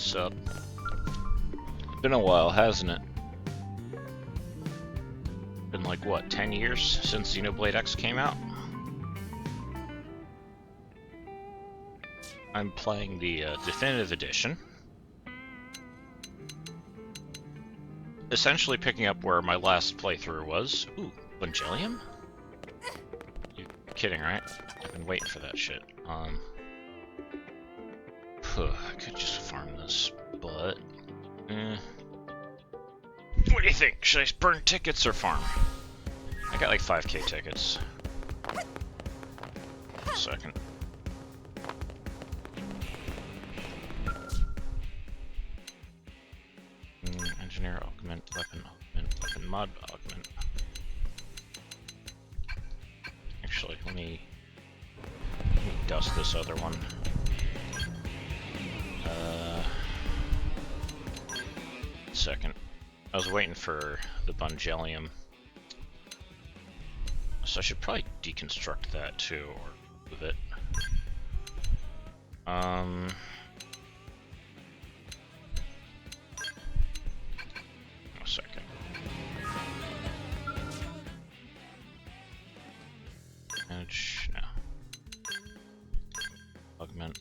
What's up? Been a while, hasn't it? Been like, what, 10 years since Xenoblade X came out? I'm playing the Definitive Edition. Essentially picking up where my last playthrough was. Ooh, Evangelium? You're kidding, right? I've been waiting for that shit. I could just farm this, but... What do you think? Should I burn tickets or farm? I got like 5k tickets. A second. Engineer augment, weapon mod augment. Actually, let me dust this other one. Second. I was waiting for the Evangelium. So I should probably deconstruct that too, or move it. A second. Manage, no. Augment.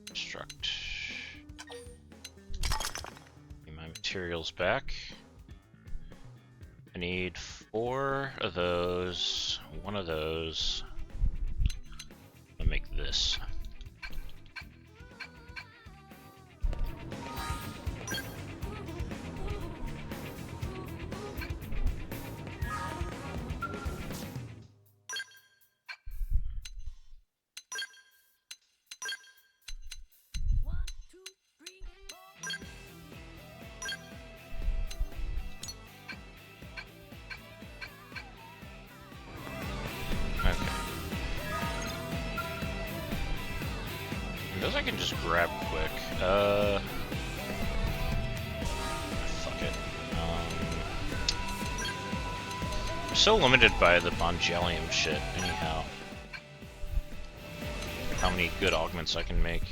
Construct. Get my materials back. I need 4 of those, 1 of those. I'll make this. Those I can just grab quick. Fuck it. I'm so limited by the Evangelium shit, anyhow. How many good augments I can make.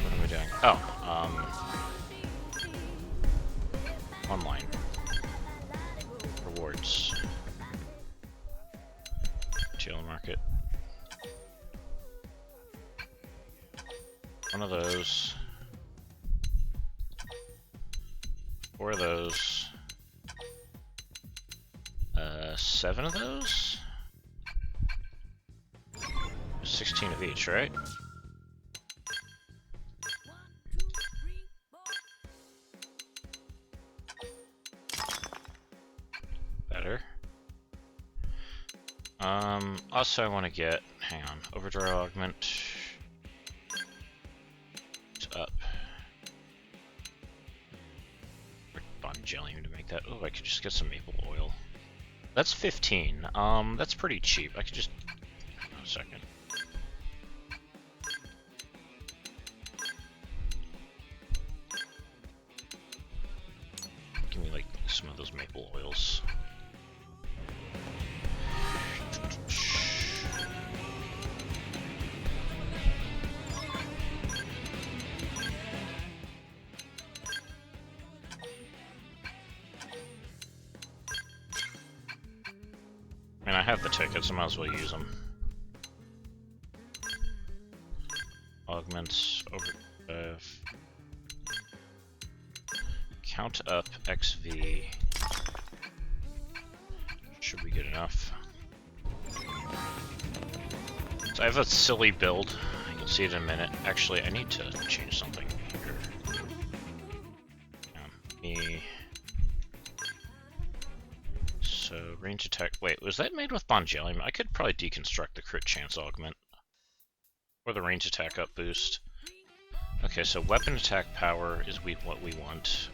What am I doing? Oh, online. Rewards. Tail market. 1 of those. 4 of those. 7 of those? 16 of each, right? Better. Also I want to get, hang on, overdrive augment. It's up. Evangelium to make that. Oh, I could just get some maple oil. That's 15. That's pretty cheap. I could just, a second. Give me like some of those maple oils. I mean, I have the tickets, I might as well use them. Augments, overdrive. Count up XV. Should be good enough. So I have a silly build. You'll see it in a minute. Actually, I need to change something here. So, range attack. Wait, was that made with Evangelium? I could probably deconstruct the crit chance augment. Or the range attack up boost. Okay, so weapon attack power is what we want.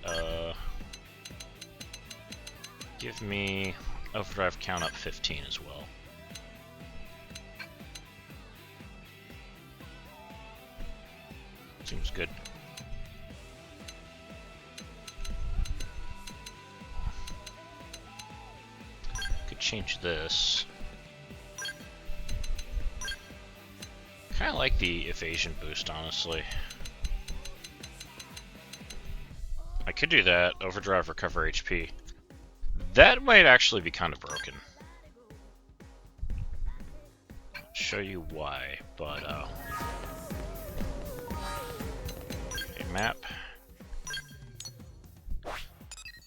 Give me overdrive count up 15 as well. Seems good. Could change this. I like the evasion boost, honestly. I could do that. Overdrive, recover HP. That might actually be kind of broken. I'll show you why, but okay, map.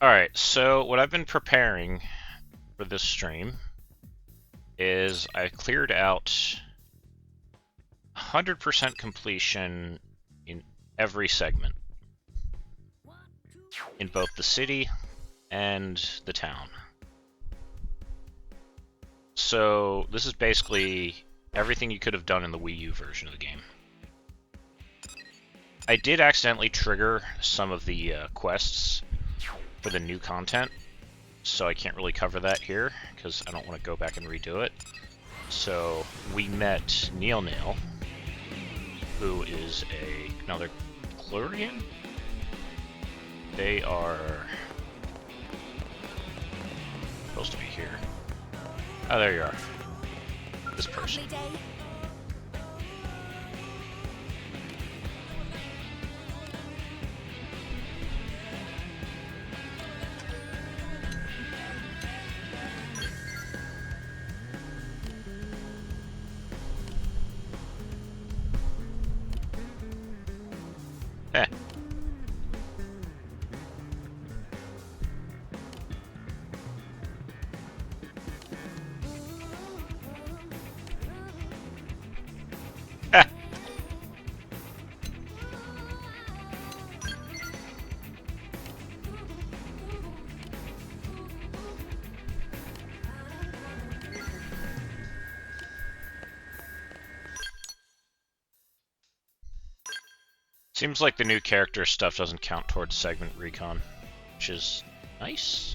Alright, so what I've been preparing for this stream is I cleared out 100% completion in every segment. In both the city and the town. So this is basically everything you could have done in the Wii U version of the game. I did accidentally trigger some of the quests for the new content, so I can't really cover that here, because I don't want to go back and redo it. So we met Neil, who is another Clurian? They are supposed to be here. Oh, there you are. This person. Eh. Seems like the new character stuff doesn't count towards segment recon, which is nice.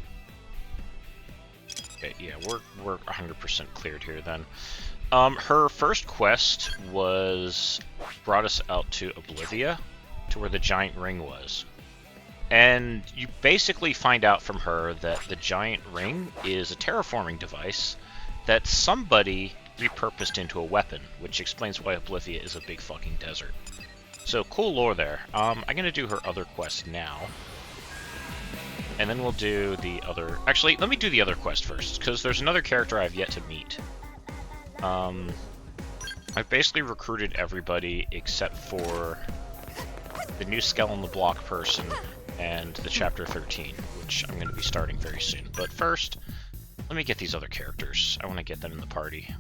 Okay, yeah, we're 100% cleared here then. Her first quest brought us out to Oblivia, to where the giant ring was. And you basically find out from her that the giant ring is a terraforming device that somebody repurposed into a weapon, which explains why Oblivia is a big fucking desert. So, cool lore there. I'm gonna do her other quest now. And then we'll do the other... Actually, let me do the other quest first, because there's another character I've yet to meet. I've basically recruited everybody except for the new Skull on the Block person and the Chapter 13, which I'm gonna be starting very soon. But first, let me get these other characters. I want to get them in the party.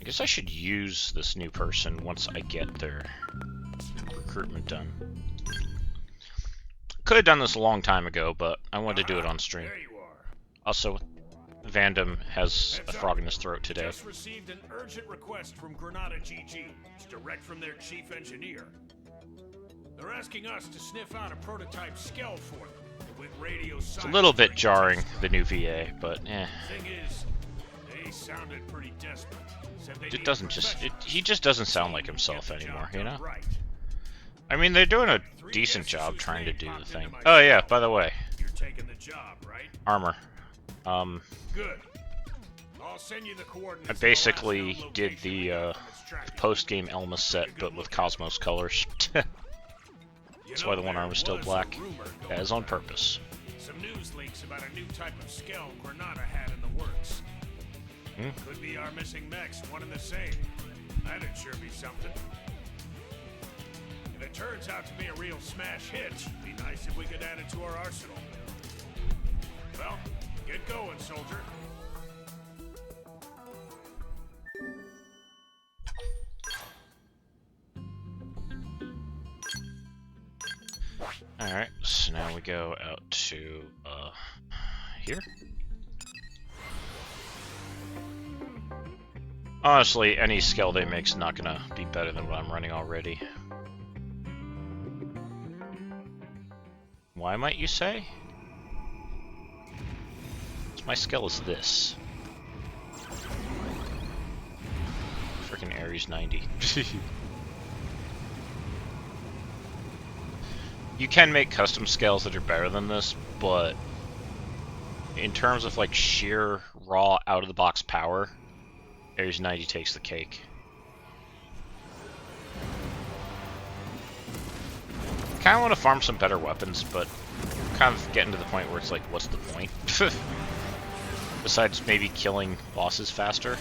I guess I should use this new person once I get their recruitment done. Could have done this a long time ago, but I wanted to do it on stream. Also, Vandom has a frog in his throat today. Just received an urgent request from Granada GG. It's direct from their chief engineer. They're asking us to sniff out a prototype skell for them with radio. It's a little bit jarring, the new VA, but eh. Thing is, they sounded pretty desperate. He just doesn't sound like himself anymore, you know? I mean, they're doing a decent job trying to do the thing. Oh yeah, by the way. You're taking the job, right? Armor. Good. I'll send you the coordinates. I basically did the post-game Elma set, but with Cosmos colors. That's why the one arm is still black. That is on purpose. Some news leaks about a new type of skell Granada had in the works. Could be our missing mechs, one and the same. That'd sure be something. If it turns out to be a real smash hit, it'd be nice if we could add it to our arsenal. Well, get going, soldier. Alright, so now we go out to, here? Honestly, any skill they make's not gonna be better than what I'm running already. Why might you say? My skill is this. Freaking Ares 90. You can make custom scales that are better than this, but in terms of like sheer raw out of the box power, Ares 90 takes the cake. Kinda want to farm some better weapons, but I'm kind of getting to the point where it's like, what's the point? Besides maybe killing bosses faster.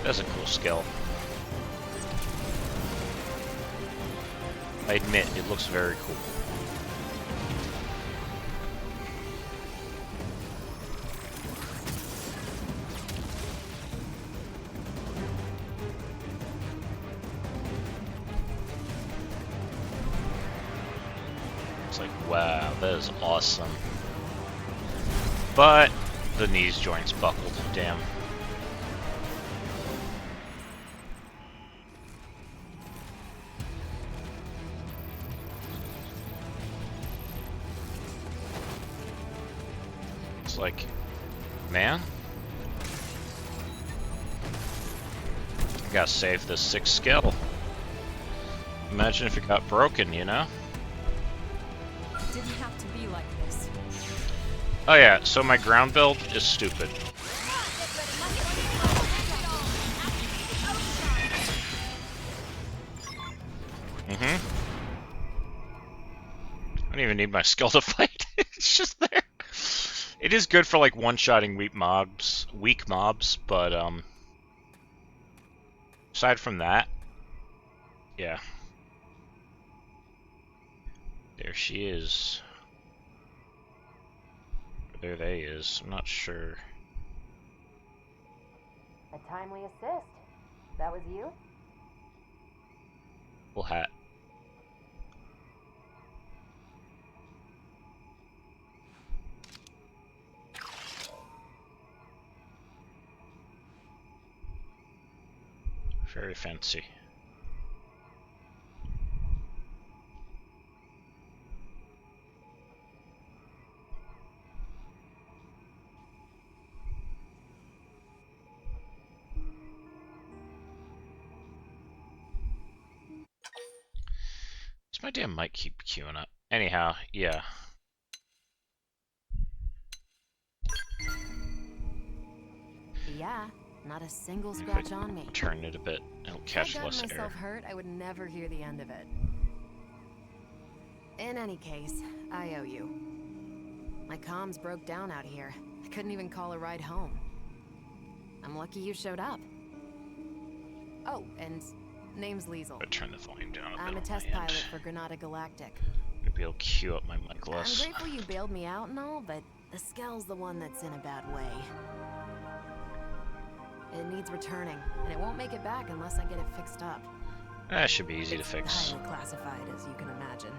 That's a cool skill. I admit, it looks very cool. It's like, wow, that is awesome. But the knees joints buckled, damn. It's like, man, I gotta save this 6 skill. Imagine if it got broken, you know? Didn't have to be like this. Oh yeah, so my ground build is stupid. I don't even need my skill to fight. It's just there. It is good for like one-shotting weak mobs, but aside from that, yeah. There she is. There they is. I'm not sure. A timely assist. That was you? Cool hat. Very fancy. Does my damn mic keep queuing up? Anyhow, yeah. Yeah, not a single scratch on me. Turn it a bit. It'll catch less If I got air. myself hurt, I would never hear the end of it. In any case, I owe you. My comms broke down out here. I couldn't even call a ride home. I'm lucky you showed up. Oh, and name's Liesel. But turn the volume down a bit. I'm a on test my end. pilot for Granada Galactic. Maybe I'll queue up my mic I'm less. grateful you bailed me out and all, but the Skell's the one that's in a bad way. It needs returning, and it won't make it back unless I get it fixed up. That should be easy to fix. Highly classified, as you can imagine.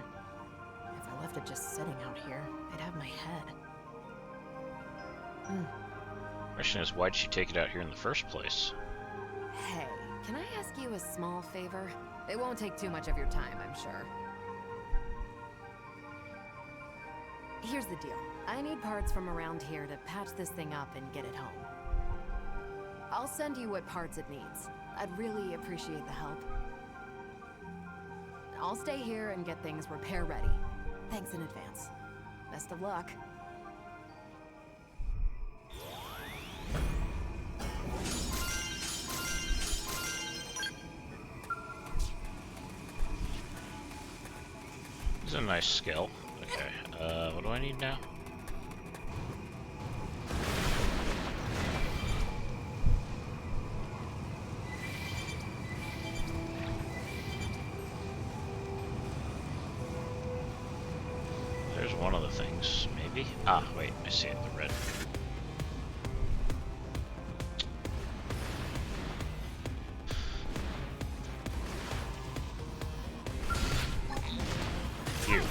If I left it just sitting out here, they'd have my head. Question is, why'd she take it out here in the first place? Hey, can I ask you a small favor? It won't take too much of your time, I'm sure. Here's the deal. I need parts from around here to patch this thing up and get it home. I'll send you what parts it needs. I'd really appreciate the help. I'll stay here and get things repair ready. Thanks in advance. Best of luck. This is a nice skill. Okay, what do I need now? There's one of the things, maybe? Ah, wait, I see it, the red. You.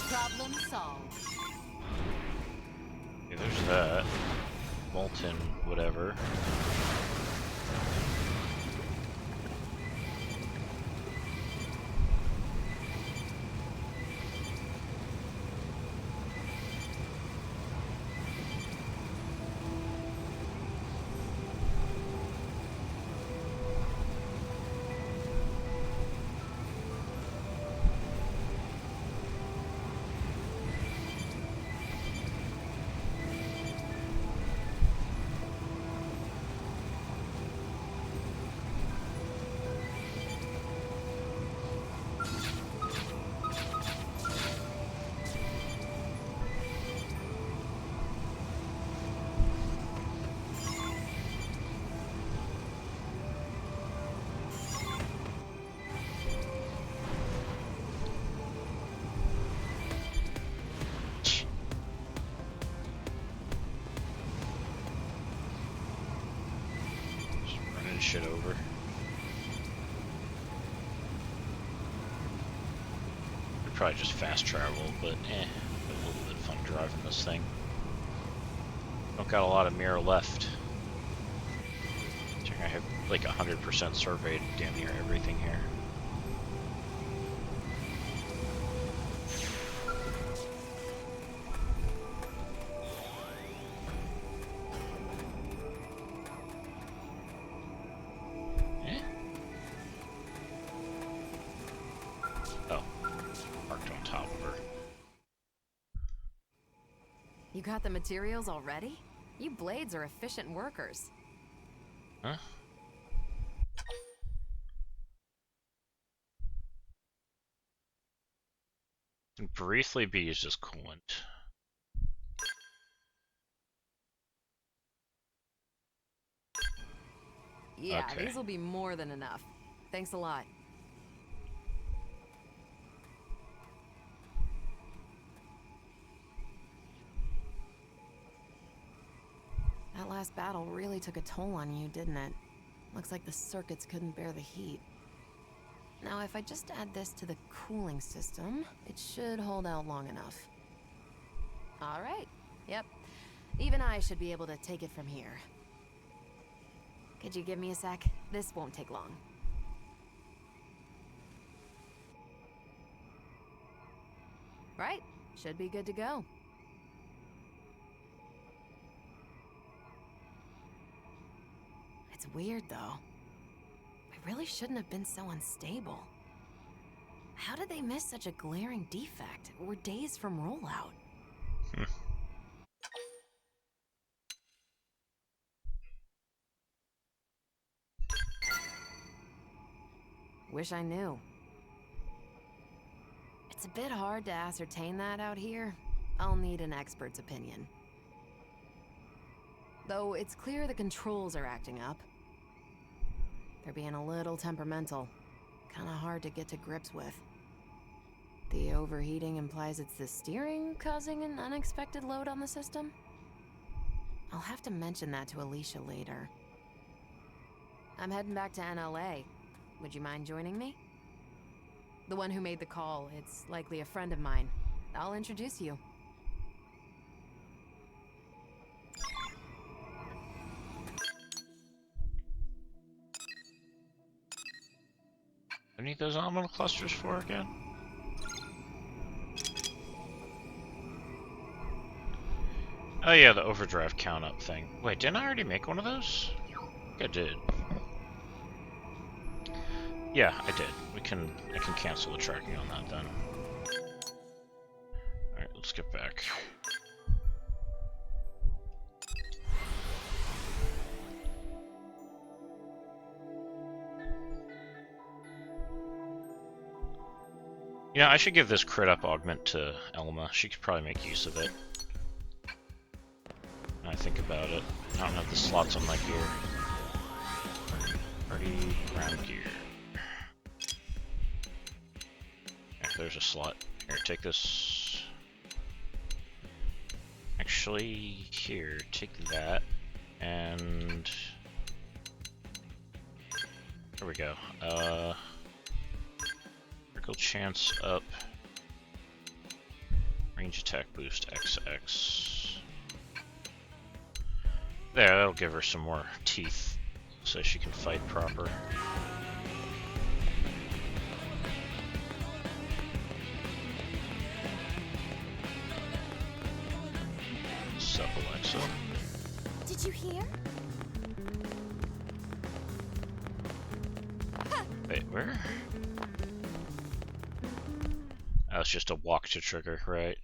Problem solved. Okay, there's that. Molten, whatever. shit over. We'd probably just fast travel, but a little bit of fun driving this thing. Don't got a lot of mirror left. I have like 100% surveyed damn near everything here. You got the materials already? You blades are efficient workers. Huh? Can briefly be used as coolant. Yeah, Okay. these will be more than enough. Thanks a lot. That last battle really took a toll on you, didn't it? Looks like the circuits couldn't bear the heat. Now, if I just add this to the cooling system, it should hold out long enough. All right. Yep. Even I should be able to take it from here. Could you give me a sec? This won't take long. Right. Should be good to go. It's weird, though. I really shouldn't have been so unstable. How did they miss such a glaring defect? We're days from rollout. Wish I knew. It's a bit hard to ascertain that out here. I'll need an expert's opinion. Though it's clear the controls are acting up. They're being a little temperamental. Kinda hard to get to grips with. The overheating implies it's the steering causing an unexpected load on the system? I'll have to mention that to Alicia later. I'm heading back to NLA. Would you mind joining me? The one who made the call, it's likely a friend of mine. I'll introduce you. I need those elemental clusters for again? Oh yeah, the overdrive count up thing. Wait, didn't I already make one of those? I think I did. Yeah, I did. I can cancel the tracking on that then. Alright, let's get back. Yeah, I should give this crit up augment to Elma. She could probably make use of it. When I think about it. I don't have the slots on my gear. Party round gear. Yeah, there's a slot. Here, take this. Actually, here, take that. And there we go. Critical chance up. Range attack boost XX. There, that'll give her some more teeth so she can fight proper. Sup, Alexa? Did you hear? Wait, where? Oh, it's just a walk to trigger, right?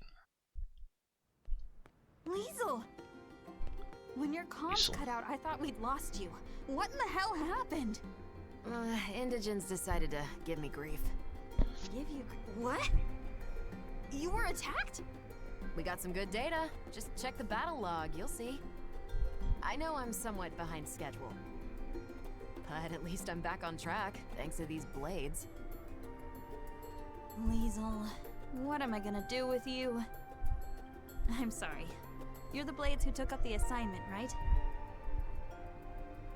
Liesel! When your comms Liesel. cut out, I thought we'd lost you. What in the hell happened? Indigents decided to give me grief. Give you... What? You were attacked? We got some good data. Just check the battle log, you'll see. I know I'm somewhat behind schedule. But at least I'm back on track, thanks to these blades. Liesel, what am I gonna do with you? I'm sorry. You're the blades who took up the assignment, right?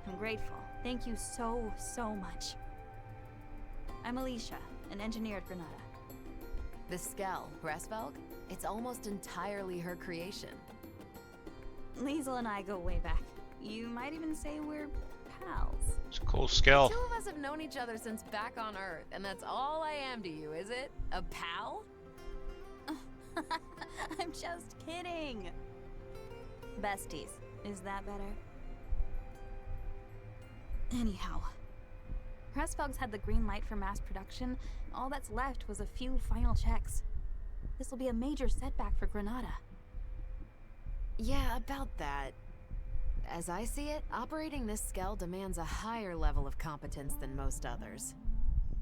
I'm grateful. Thank you so, so much. I'm Alicia, an engineer at Granada. The Skell, Resvelg? It's almost entirely her creation. Liesel and I go way back. You might even say we're pals. It's a cool skill. Two of us have known each other since back on Earth, and that's all I am to you, is it? A pal? I'm just kidding. Besties. Is that better? Anyhow, Resvelg's had the green light for mass production. All that's left was a few final checks. This will be a major setback for Granada. Yeah, about that. As I see it, operating this Skell demands a higher level of competence than most others.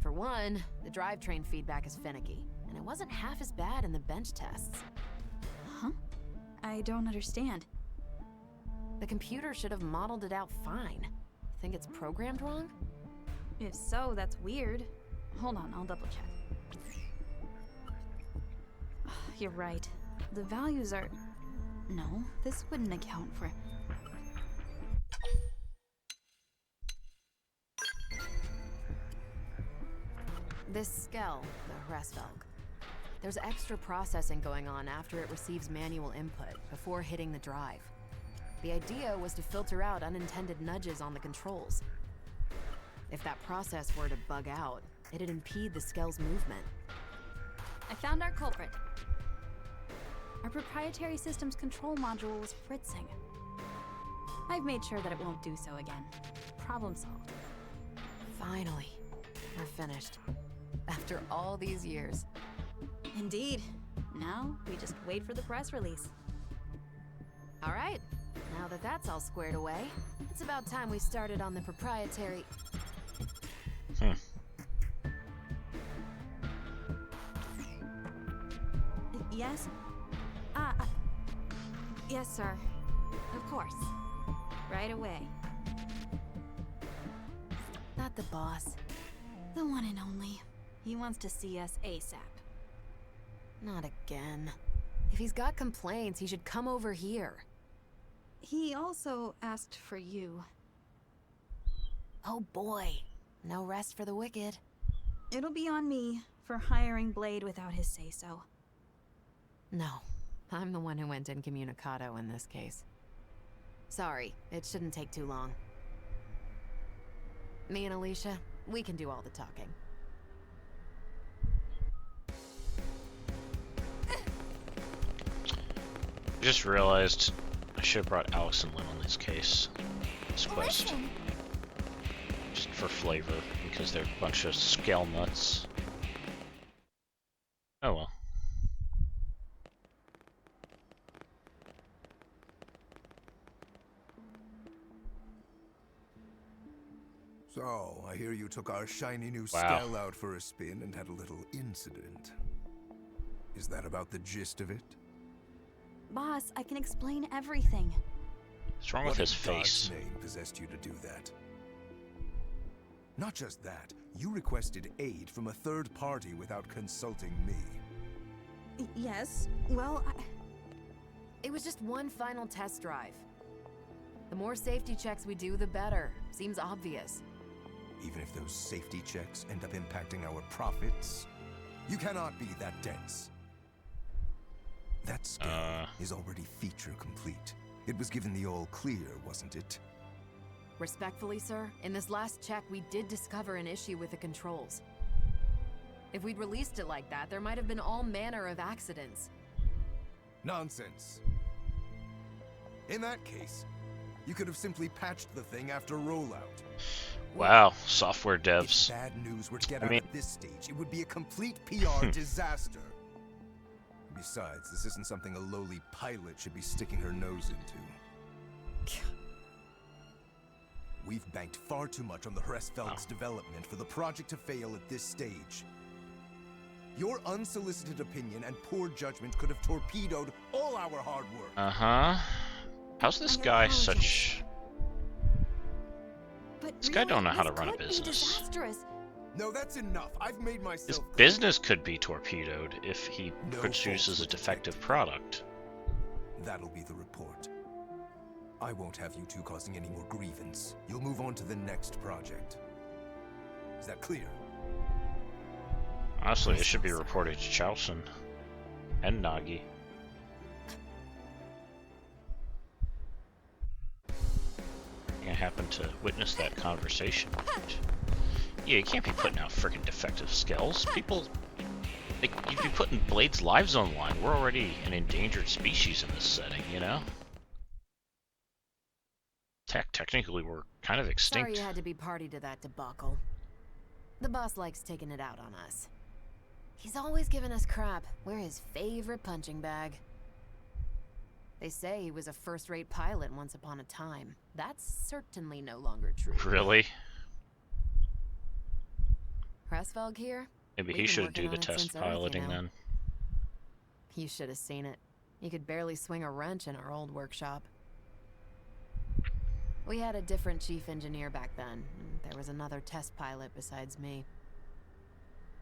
For one, the drivetrain feedback is finicky, and it wasn't half as bad in the bench tests. Huh? I don't understand. The computer should have modeled it out fine. Think it's programmed wrong? If so, that's weird. Hold on, I'll double check. You're right. The values are... No, this wouldn't account for... This Skell, the Resvelg. There's extra processing going on after it receives manual input, before hitting the drive. The idea was to filter out unintended nudges on the controls. If that process were to bug out, it'd impede the Skell's movement. I found our culprit. Our proprietary system's control module was fritzing. I've made sure that it won't do so again. Problem solved. Finally, we're finished. After all these years. Indeed. Now, we just wait for the press release. All right. Now that that's all squared away, it's about time we started on the proprietary... Yes? Yes, sir. Of course. Right away. Not the boss. The one and only. He wants to see us ASAP. Not again. If he's got complaints, he should come over here. He also asked for you. Oh boy. No rest for the wicked. It'll be on me for hiring Blade without his say-so. No. I'm the one who went incommunicado in this case. Sorry, it shouldn't take too long. Me and Alicia, we can do all the talking. I just realized I should have brought Alex and Lynn on this case. This quest. Listen. Just for flavor, because they're a bunch of scale nuts. Oh well. So, I hear you took our shiny new Wow. Skell out for a spin and had a little incident. Is that about the gist of it? Boss, I can explain everything. What's wrong with What his in God's face? name possessed you to do that? Not just that, you requested aid from a third party without consulting me. Yes, well, It was just one final test drive. The more safety checks we do, the better. Seems obvious. Even if those safety checks end up impacting our profits, you cannot be that dense. That Skell is already feature complete. It was given the all clear, wasn't it? Respectfully, sir, in this last check, we did discover an issue with the controls. If we'd released it like that, there might have been all manner of accidents. Nonsense. In that case, you could have simply patched the thing after rollout. Wow, software If devs. bad news were to get I out mean- at this stage, it would be a complete PR disaster. Besides, this isn't something a lowly pilot should be sticking her nose into. We've banked far too much on the Hresfeld's development for the project to fail at this stage. Your unsolicited opinion and poor judgment could have torpedoed all our hard work. Uh-huh. How's this I guy apologize. such... but This guy don't know how to this run a could be business. disastrous. No, that's enough. I've made His myself clear. business could be torpedoed if he No produces a falsehood defective detected. product. That'll be the report. I won't have you two causing any more grievance. You'll move on to the next project. Is that clear? Honestly, it should be reported to Chowson and Nagi. I happened to witness that conversation. Yeah, you can't be putting out freaking defective skells. People, like, you'd be putting Blade's lives on the line. We're already an endangered species in this setting, you know? Technically, we're kind of extinct. Sorry you had to be party to that debacle. The boss likes taking it out on us. He's always giving us crap. We're his favorite punching bag. They say he was a first-rate pilot once upon a time. That's certainly no longer true. Really? Pressfelg here? Maybe We've he been should working do on the it test since Earth, piloting you know. then. You should have seen it. He could barely swing a wrench in our old workshop. We had a different chief engineer back then. And there was another test pilot besides me.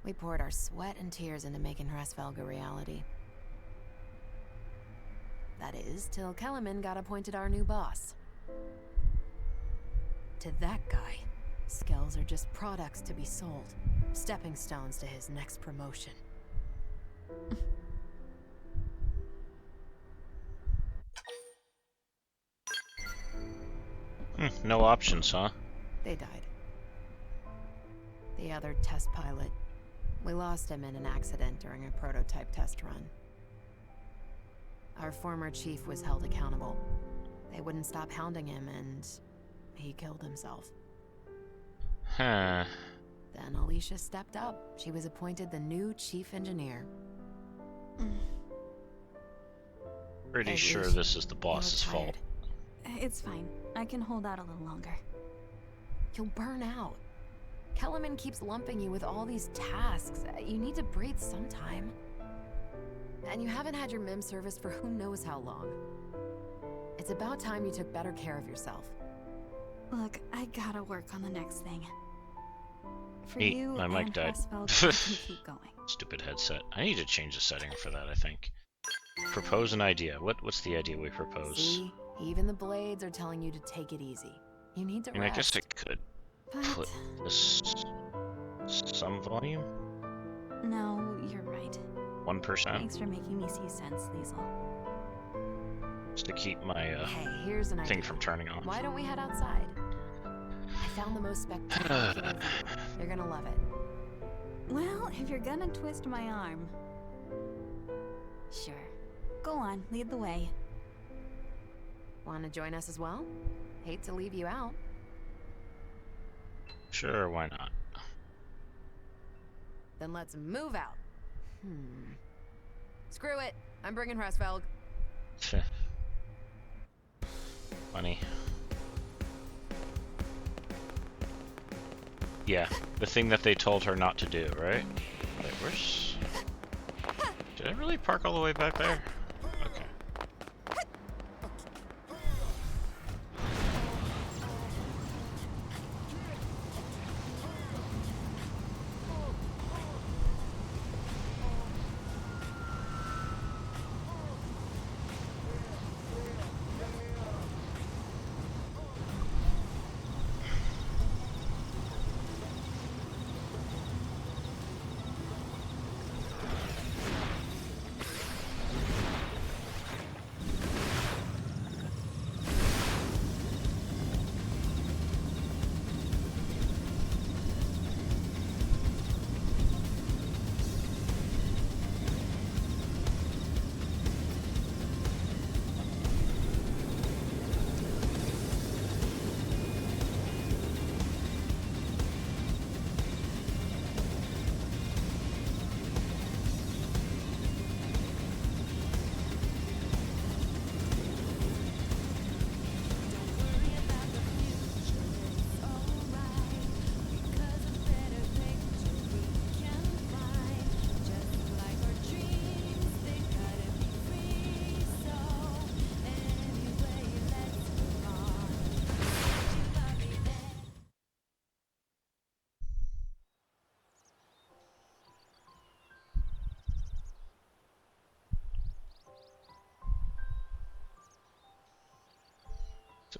We poured our sweat and tears into making Pressfelg a reality. That is, till Kellerman got appointed our new boss. To that guy, skells are just products to be sold. Stepping stones to his next promotion. No options, huh? They died. The other test pilot. We lost him in an accident during a prototype test run. Our former chief was held accountable. They wouldn't stop hounding him, and he killed himself. Huh. Then Alicia stepped up. She was appointed the new chief engineer. Pretty Hey, sure Alicia, this is the you look boss's fault. tired. It's fine. I can hold out a little longer. You'll burn out. Kellerman keeps lumping you with all these tasks. You need to breathe sometime. And you haven't had your MIM service for who knows how long. It's about time you took better care of yourself. Look, I gotta work on the next thing. For Neat, you my mic and died. Pressfelg, I can keep going. Stupid headset. I need to change the setting for that, I think. Propose an idea. What's the idea we propose? See? Even the blades are telling you to take it easy. You need to I mean, I guess rest. I could But put this some volume? no, you're right. 1%? Thanks for making me see sense, Liesel. Just to keep my Hey, here's an thing idea. from turning on. Why don't we head outside? I found the most spectacular view. You're gonna love it. Well, if you're gonna twist my arm... Sure. Go on, lead the way. Want to join us as well? Hate to leave you out. Sure, why not? Then let's move out. Screw it. I'm bringing Pressfelg. Funny. Yeah, the thing that they told her not to do, right? Wait, where's... Did I really park all the way back there? Okay.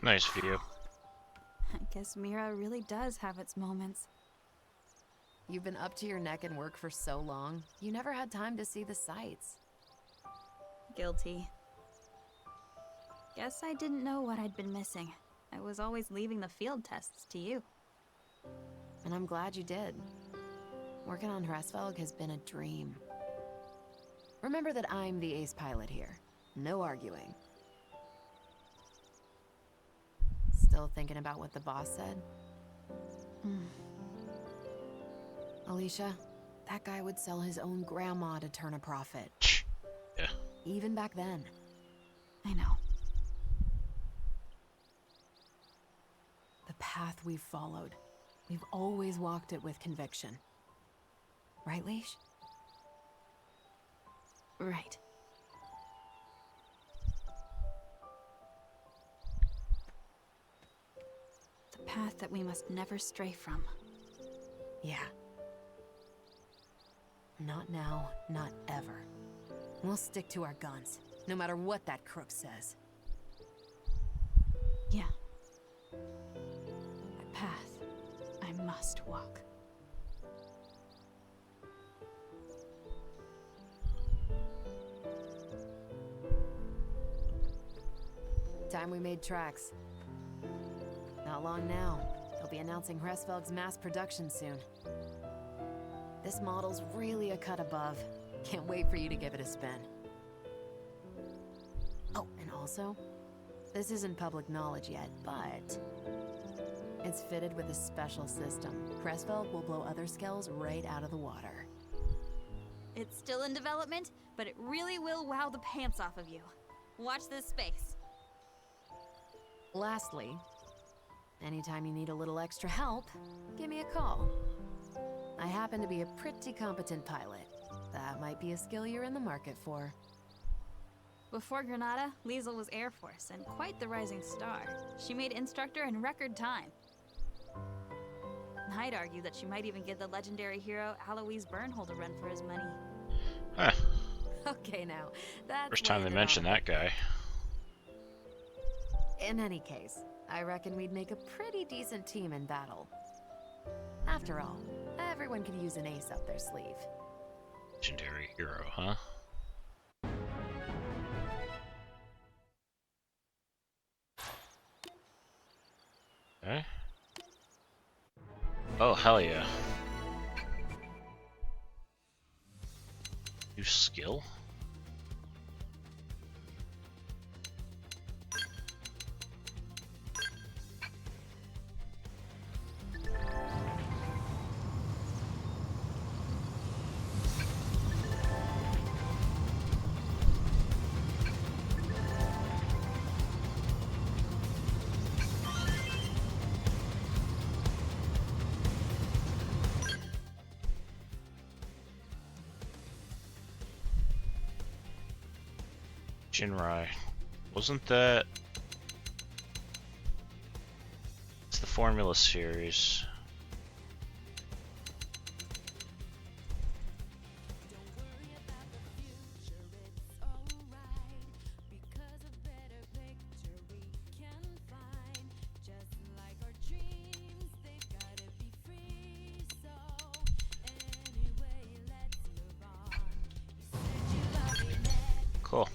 Nice view. I guess Mira really does have its moments. You've been up to your neck in work for so long, you never had time to see the sights. Guilty. Guess I didn't know what I'd been missing. I was always leaving the field tests to you. And I'm glad you did. Working on Hresvelg has been a dream. Remember that I'm the ace pilot here. No arguing. Still thinking about what the boss said? Alicia, that guy would sell his own grandma to turn a profit. Yeah. Even back then. I know. The path we've followed, we've always walked it with conviction. Right, Leash? Right. The path that we must never stray from. Yeah. Not now, not ever. We'll stick to our guns, no matter what that crook says. Yeah. A path I must walk. Time we made tracks. Not long now. They'll be announcing Hresvelg's mass production soon. This model's really a cut above. Can't wait for you to give it a spin. Oh, and also, this isn't public knowledge yet, but it's fitted with a special system. Hresvelg will blow other skells right out of the water. It's still in development, but it really will wow the pants off of you. Watch this space. Lastly, anytime you need a little extra help, give me a call. I happen to be a pretty competent pilot. That might be a skill you're in the market for. Before Granada, Liesl was Air Force and quite the rising star. She made instructor in record time. I'd argue that she might even give the legendary hero Alois Bernhold a run for his money. Huh. Okay, now, that's First time they laying it mentioned on. that guy. In any case, I reckon we'd make a pretty decent team in battle. After all, everyone could use an ace up their sleeve. Legendary hero, huh? Okay. Oh, hell yeah. New skill? Jinrai. Wasn't that... It's the Formula series. Cool.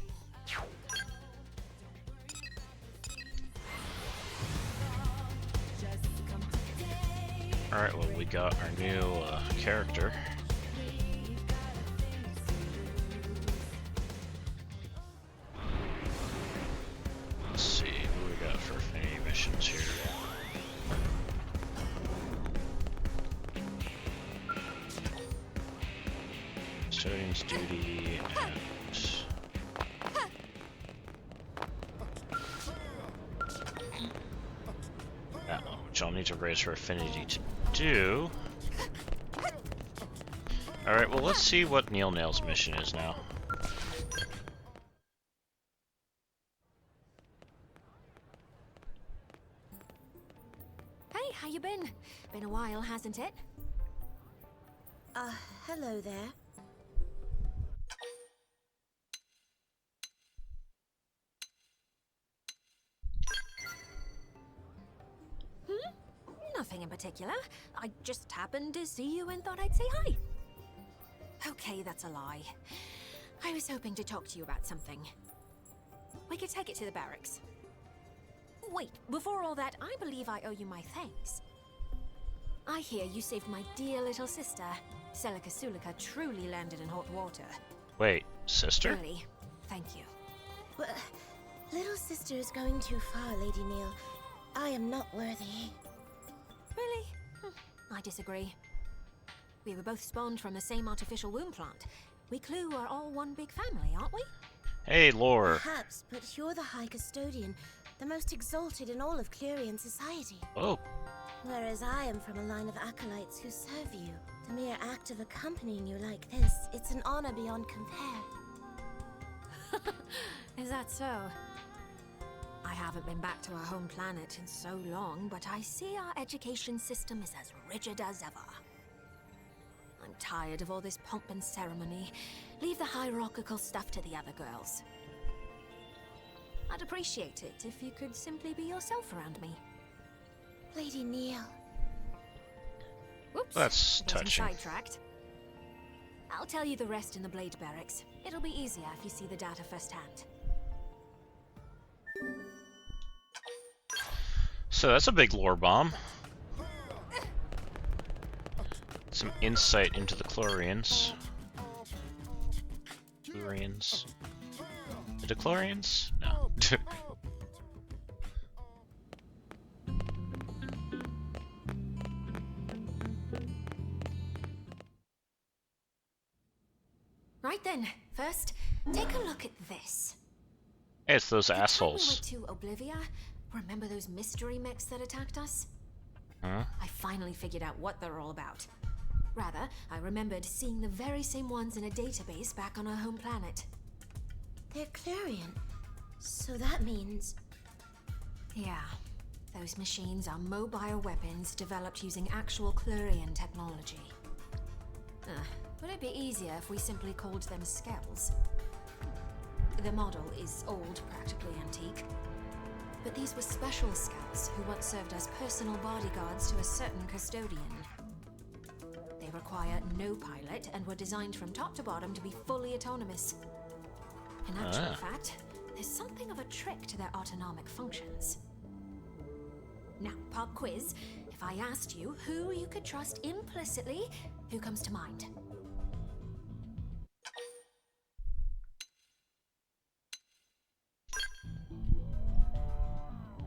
Alright, well, we got our new character. Let's see, who we got for Affinity missions here. Custodian's duty and... which I'll need to raise her affinity to do. Alright, well, let's see what Neil Nail's mission is now. Hey, how you been? Been a while, hasn't it? Hello there. particular. I just happened to see you and thought I'd say hi. Okay, that's a lie. I was hoping to talk to you about something. We could take it to the barracks. Wait, before all that, I believe I owe you my thanks. I hear you saved my dear little sister. Celica Sulica truly landed in hot water. Wait, sister? Really, thank you. Well, little sister is going too far, Lady Neil. I am not worthy. Really? I disagree. We were both spawned from the same artificial womb plant. We Clue are all one big family, aren't we? Hey, Lore. Perhaps, but you're the High Custodian, the most exalted in all of Clurian society. Oh, Whereas I am from a line of acolytes who serve you. The mere act of accompanying you like this, it's an honor beyond compare. Is that so? I haven't been back to our home planet in so long, but I see our education system is as rigid as ever. I'm tired of all this pomp and ceremony. Leave the hierarchical stuff to the other girls. I'd appreciate it if you could simply be yourself around me. Lady Neil. Whoops. That's getting touching. sidetracked. I'll tell you the rest in the Blade Barracks. It'll be easier if you see the data firsthand. so that's a big lore bomb. Some insight into the Chlorians. Chlorians. The Chlorians? No. Right then, first, take a look at this. Hey, it's those The time assholes. we went to Oblivia, remember those mystery mechs that attacked us? Huh? I finally figured out what they're all about. Rather, I remembered seeing the very same ones in a database back on our home planet. They're Clurian. So that means... Yeah, those machines are mobile weapons developed using actual Clurian technology. Would it be easier if we simply called them skells? The model is old, practically antique. But these were special skells who once served as personal bodyguards to a certain custodian. They require no pilot and were designed from top to bottom to be fully autonomous. In actual fact, there's something of a trick to their autonomic functions. Now, pop quiz. If I asked you who you could trust implicitly, who comes to mind?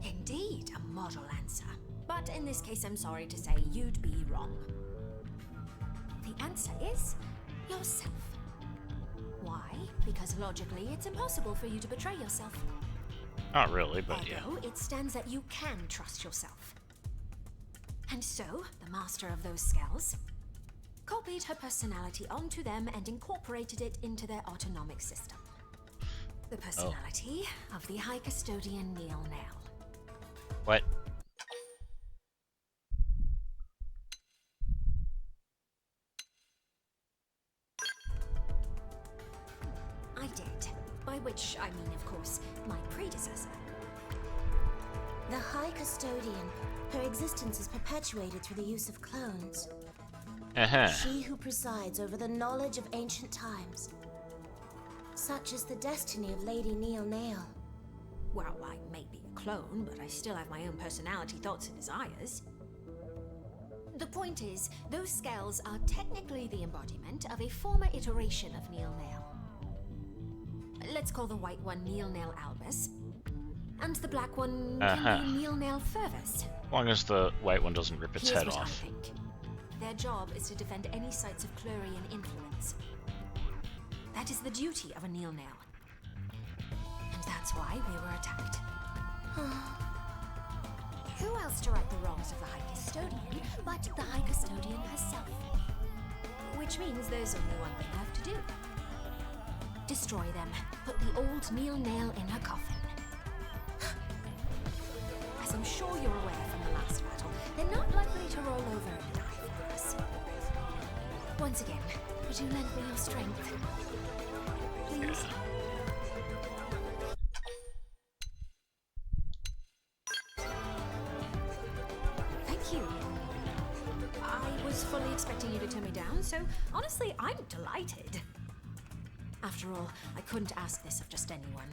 Indeed, a model answer. But in this case, I'm sorry to say you'd be wrong. The answer is yourself. Why? Because logically, it's impossible for you to betray yourself. Not really, but yeah. Ergo, it stands that you can trust yourself. And so, the master of those skells copied her personality onto them and incorporated it into their autonomic system. The personality of the High Custodian Neil Nail. What? I did. By which I mean, of course, my predecessor. The High Custodian. Her existence is perpetuated through the use of clones. She who presides over the knowledge of ancient times. Such is the destiny of Lady Neil Nail. Well, I may be a clone, but I still have my own personality, thoughts, and desires. The point is, those skells are technically the embodiment of a former iteration of Neil Nail. Let's call the white one Neil Nail Albus, and the black one can be Neil Nail Fervus. As long as the white one doesn't rip its Here's head what I off. think. Their job is to defend any sites of Clurian influence. That is the duty of a Neil Nail. And that's why we were attacked. Who else to right the wrongs of the High Custodian but the High Custodian herself? Which means there's only one thing left to do. Destroy them. Put the old Neil Nail in her coffin. As I'm sure you're aware from the last battle, they're not likely to roll over and die for us. Once again, would you lend me your strength? Please? Thank you. turn me down, so honestly, I'm delighted. After all, I couldn't ask this of just anyone.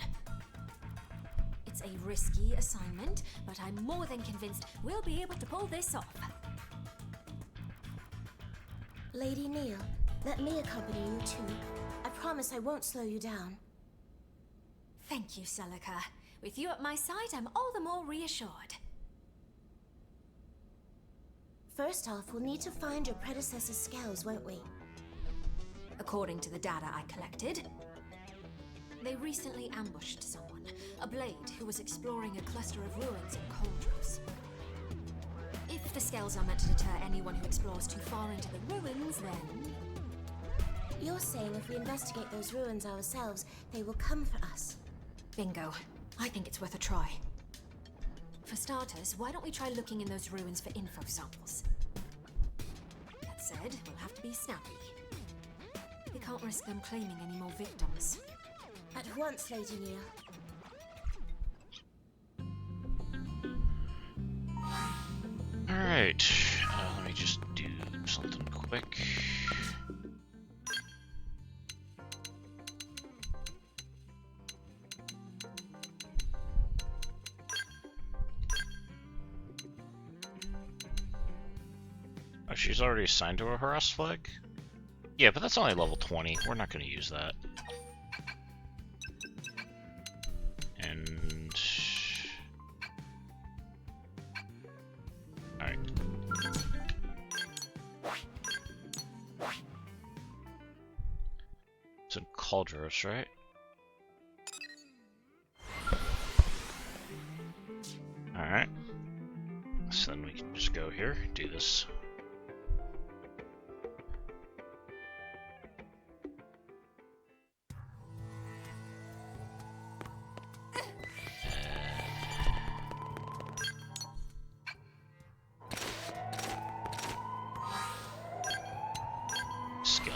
It's a risky assignment, but I'm more than convinced we'll be able to pull this off. Lady Neil, let me accompany you too. I promise I won't slow you down. Thank you, Celica. With you at my side, I'm all the more reassured. First off, we'll need to find your predecessor's scales, won't we? According to the data I collected, they recently ambushed someone, a blade who was exploring a cluster of ruins in Coldros. If the scales are meant to deter anyone who explores too far into the ruins, then... You're saying if we investigate those ruins ourselves, they will come for us. Bingo. I think it's worth a try. For starters, why don't we try looking in those ruins for info samples? That said, we'll have to be snappy. We can't risk them claiming any more victims. At once, Lady Neil. Alright, let me just do something quick. Oh, she's already assigned to a harass flag? Yeah, but that's only level 20. We're not going to use that. And... Alright. It's in Cauldros, right? Alright. So then we can just go here, do this. Skill.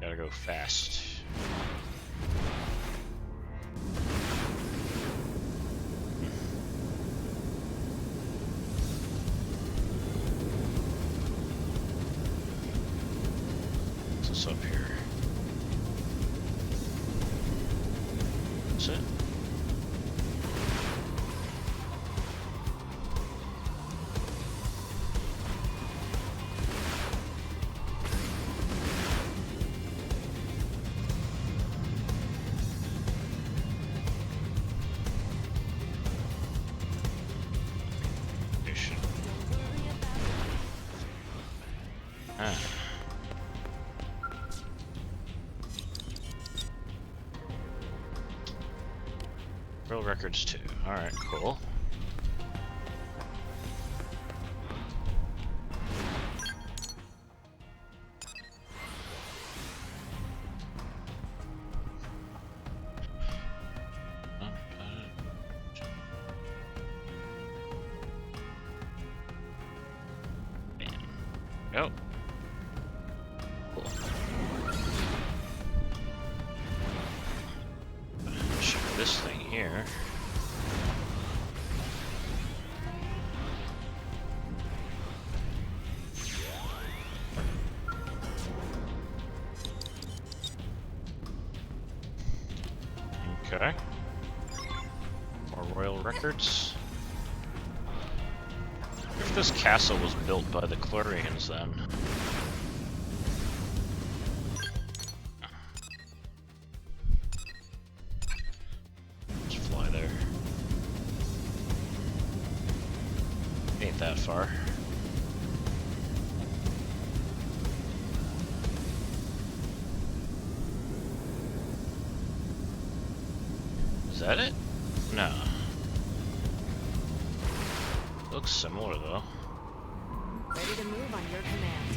Gotta go fast. What's this up here? That's it. World Records 2. Alright, cool. Go. Cool. Check this thing here. Okay. More royal records. If this castle was built by the Clorians, then... Just fly there. Ain't that far. Is that it? No. Looks similar though. Ready to move on your command.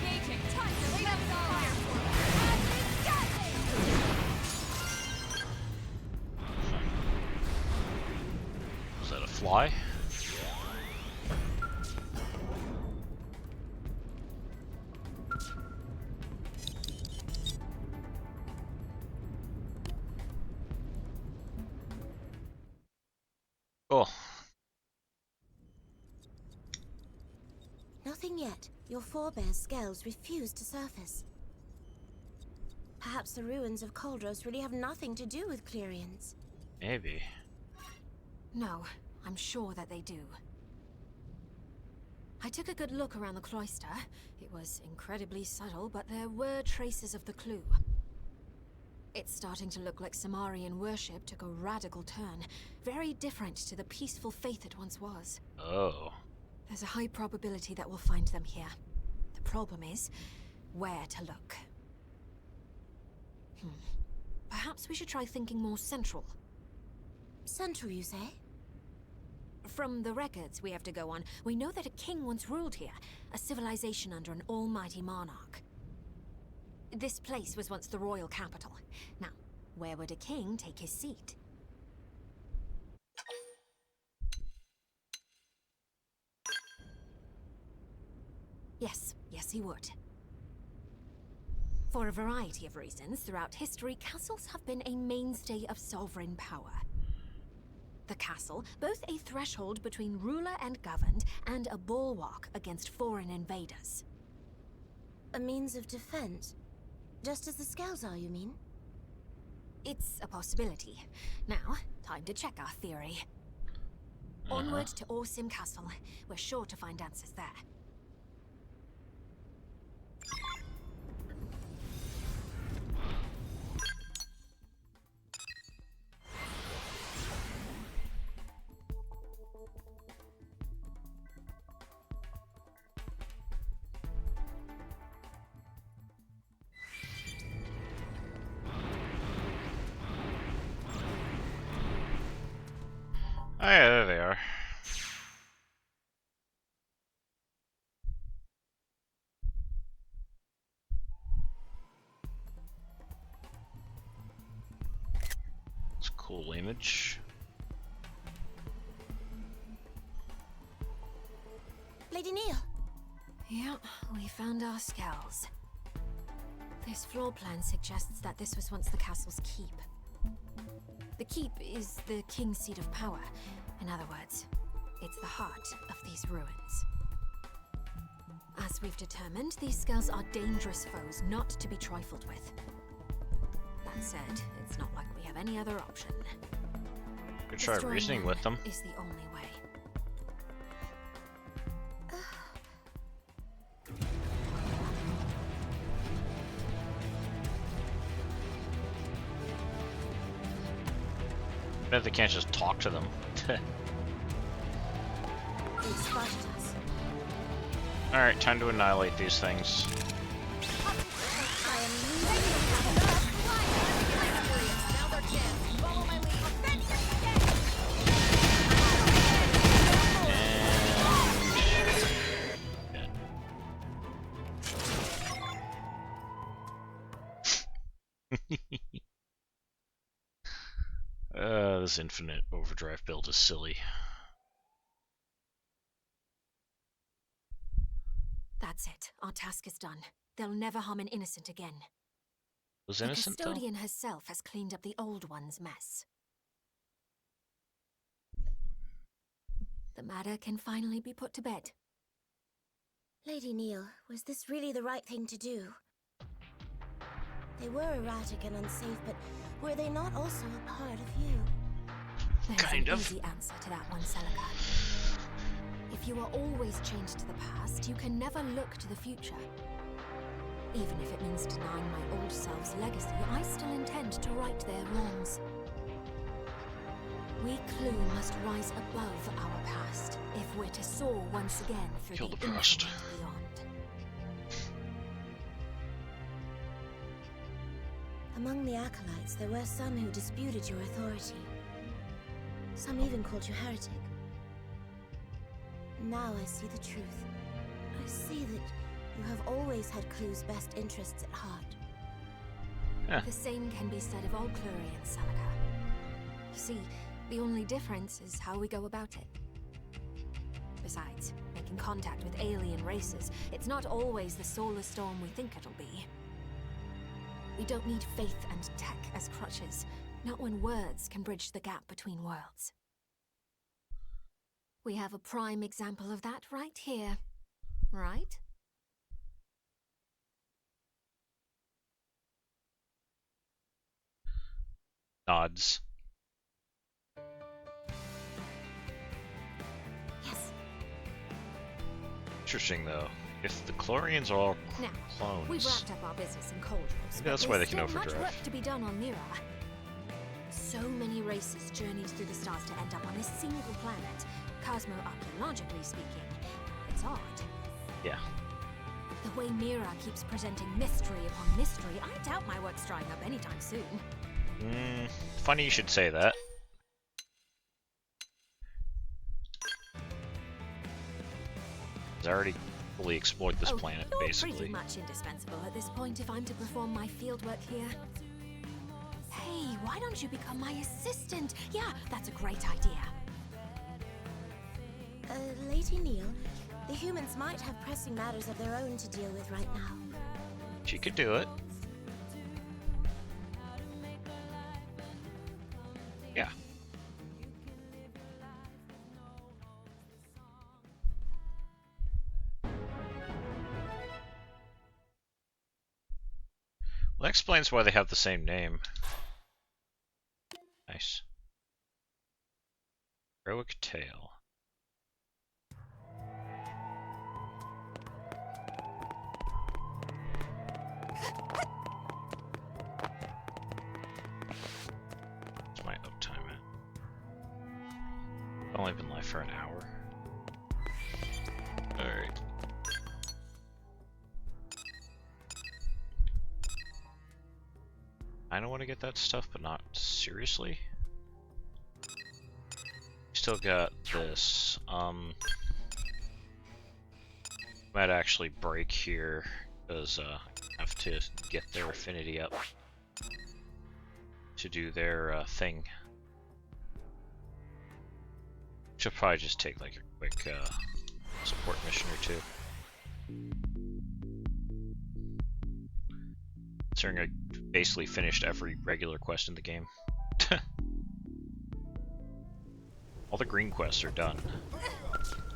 Engaging. Time to lead up fire. Is that a fly? Nothing yet. Your forebears' scales refuse to surface. Perhaps the ruins of Koldros really have nothing to do with Clerians. Maybe. No, I'm sure that they do. I took a good look around the cloister. It was incredibly subtle, but there were traces of the clue. It's starting to look like Samarian worship took a radical turn, very different to the peaceful faith it once was. Oh. There's a high probability that we'll find them here. The problem is, where to look. Perhaps we should try thinking more central. Central, you say? From the records we have to go on, we know that a king once ruled here, a civilization under an almighty monarch. This place was once the royal capital. Now, where would a king take his seat? Yes, he would. For a variety of reasons, throughout history, castles have been a mainstay of sovereign power. The castle, both a threshold between ruler and governed, and a bulwark against foreign invaders. A means of defense? Just as the scales are, you mean? It's a possibility. Now, time to check our theory. Onward to Orsim Castle. We're sure to find answers there. Oh yeah, there they are. It's a cool image. Lady Neil! Yeah, we found our skulls. This floor plan suggests that this was once the castle's keep. The keep is the king's seat of power. In other words, it's the heart of these ruins. As we've determined, these skulls are dangerous foes not to be trifled with. That said, it's not like we have any other option. Could try Destroying reasoning them with them. is the only way. I bet they can't just talk to them. They spotted us. Alright, time to annihilate these things. I am leaving. Now their chance. Follow my lead. This infinite overdrive build is silly. That's it. Our task is done. They'll never harm an innocent again. Was The innocent though? custodian herself has cleaned up the old one's mess. The matter can finally be put to bed. Lady Neil, was this really the right thing to do? They were erratic and unsafe, but were they not also a part of you? There's Kind an of. easy answer to that one, Celica. If you are always chained to the past, you can never look to the future. Even if it means denying my old self's legacy, I still intend to right their wrongs. We Clue must rise above our past if we're to soar once again through Kill the the past. infinite beyond. Among the acolytes, there were some who disputed your authority. Some even called you heretic. Now I see the truth. I see that you have always had Clue's best interests at heart. The same can be said of all Clurians, Celica. You see, the only difference is how we go about it. Besides, making contact with alien races, it's not always the solar storm we think it'll be. We don't need faith and tech as crutches, not when words can bridge the gap between worlds. We have a prime example of that right here. right? Nods. Yes. Interesting, though. If the Chlorians are all Now, clones, we've wrapped up our business in Cauldrons, maybe but that's why they there's can still much overdrive. work to be done on Mira. So many races journeyed through the stars to end up on a single planet, cosmo-archaeologically speaking. It's odd. Yeah. The way Mira keeps presenting mystery upon mystery, I doubt my work's drying up anytime soon. Funny you should say that. I already fully explored this planet, you're basically. pretty much indispensable at this point if I'm to perform my fieldwork here. Hey, why don't you become my assistant? Yeah, that's a great idea. Lady Neil, the humans might have pressing matters of their own to deal with right now. She could do it. Yeah. Well, that explains why they have the same name. Nice. Heroic Tale. What's my uptime at? I've only been live for an hour. Alright. I don't want to get that stuff, but not seriously. Still got this. Might actually break here because I have to get their affinity up to do their thing. Should probably just take like a quick support mission or two. Considering I basically finished every regular quest in the game. All the green quests are done.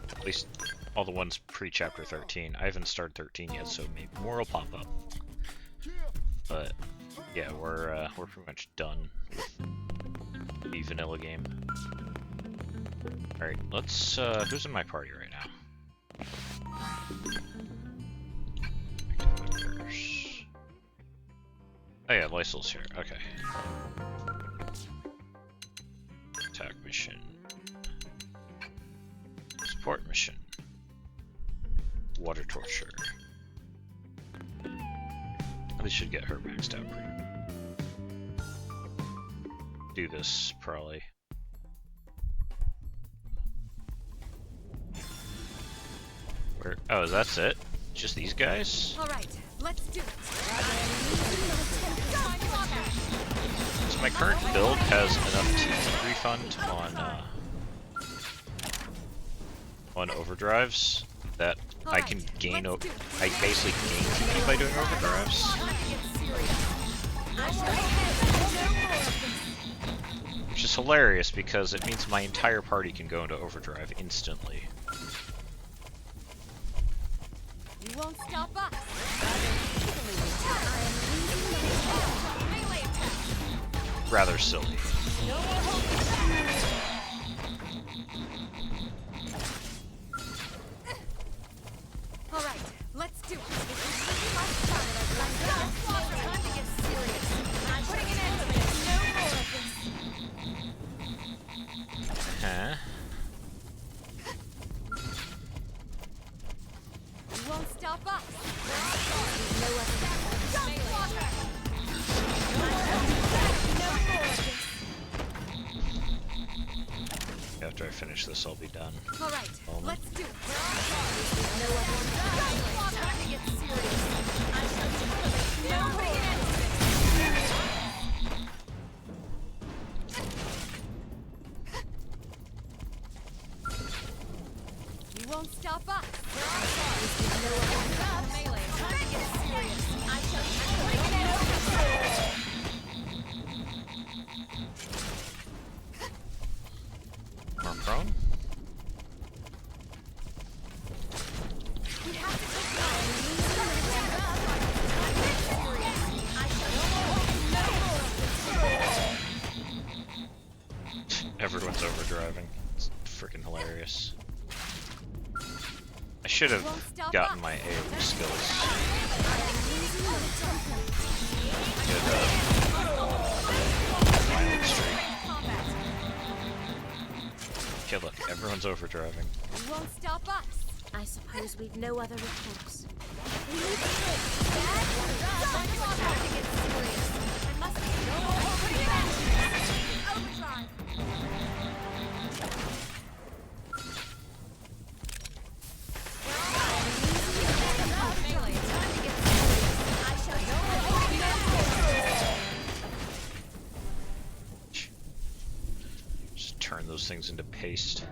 At least all the ones pre-chapter 13. I haven't started 13 yet, so maybe more will pop up. But yeah, we're pretty much done with the vanilla game. Alright, let's who's in my party right now? Oh yeah, Lysol's here. Okay. Attack mission. Support mission. Water torture. At least should get her maxed out pretty. Do this probably. Where? Oh, that's it? Just these guys? All right, let's do it. So my current build has enough TP refund on overdrives that I can gain. I basically gain TP by doing overdrives, which is hilarious because it means my entire party can go into overdrive instantly. You won't stop us. Rather silly. All right, let's do it. If you really like fun, time to get serious. I'm putting an end to this. No more of this. Huh? You won't stop us. After I finish this, I'll be done. All right, let's do it. Time to get serious. No more. You won't stop us. Melee. Time to get serious. I shall More prone? hilarious. I should have gotten my AoE skills. Good, violent streak. Okay, look, everyone's overdriving. You won't stop us. I suppose we've no other recourse. Just turn those things into paste.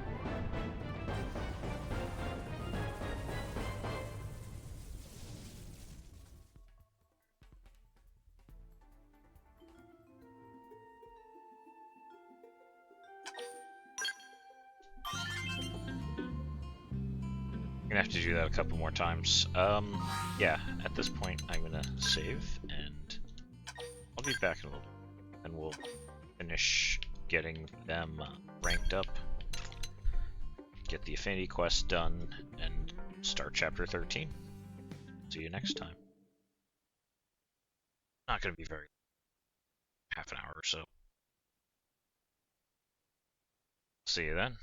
I'm gonna have to do that a couple more times. Yeah, at this point I'm gonna save, and I'll be back in a little bit, and we'll finish getting them ranked up, get the affinity quest done, and start chapter 13. See you next time. Not gonna be very half an hour or so. See you then.